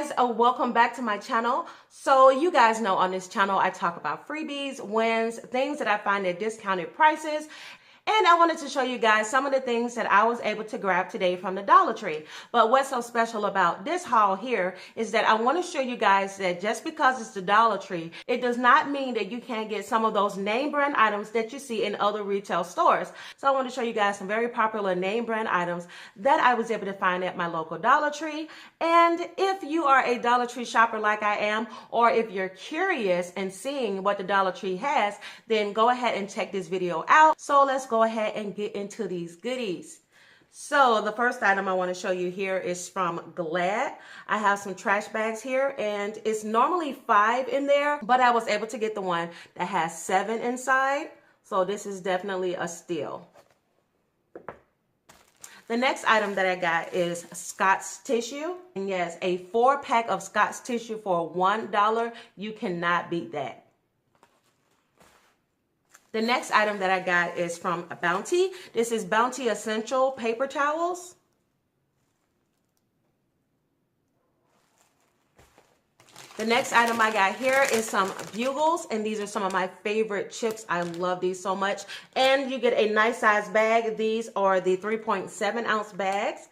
guys, welcome back to my channel. So you guys know on this channel I talk about freebies, wins, things that I find at discounted prices. And I wanted to show you guys some of the things that I was able to grab today from the Dollar Tree. But what's so special about this haul here is that I want to show you guys that just because it's the Dollar Tree, it does not mean that you can't get some of those name brand items that you see in other retail stores. So I want to show you guys some very popular name brand items that I was able to find at my local Dollar Tree. And if you are a Dollar Tree shopper like I am, or if you're curious and seeing what the Dollar Tree has, then go ahead and check this video out. So let's go ahead and get into these goodies. So the first item I want to show you here is from Glad. I have some trash bags here and it's normally 5 in there, but I was able to get the one that has 7 inside. So this is definitely a steal. The next item that I got is Scott's Tissue. And yes, a 4-pack of Scott's Tissue for $1. You cannot beat that. The next item that I got is from Bounty. This is Bounty Essential Paper Towels. The next item I got here is some Bugles, and these are some of my favorite chips. I love these so much. And you get a nice size bag. These are the 3.7 ounce bags.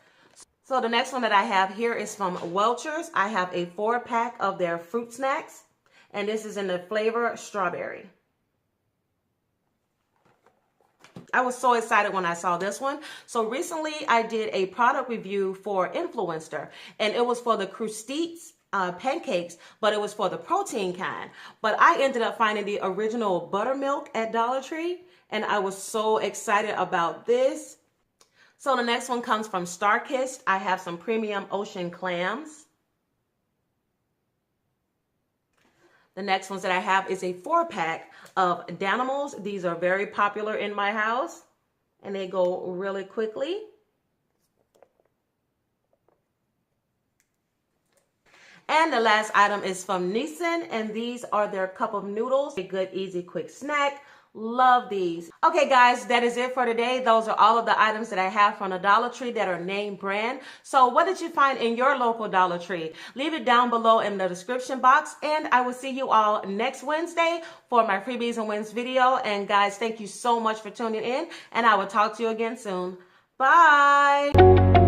So the next one that I have here is from Welchers. I have a 4-pack of their fruit snacks, and this is in the flavor strawberry. I was so excited when I saw this one. So recently I did a product review for Influencer, and it was for the Crustaceans pancakes, but it was for the protein kind. But I ended up finding the original buttermilk at Dollar Tree, and I was so excited about this. So the next one comes from Starkist. I have some premium ocean clams. The next ones that I have is a 4-pack of Danimals. These are very popular in my house and they go really quickly. And the last item is from Nissin, and these are their cup of noodles. A good, easy, quick snack. Love these. Okay guys, that is it for today. Those are all of the items that I have from the Dollar Tree that are name brand. So what did you find in your local Dollar Tree? Leave it down below in the description box, and I will see you all next Wednesday for my freebies and wins video. And guys, thank you so much for tuning in, and I will talk to you again soon. Bye.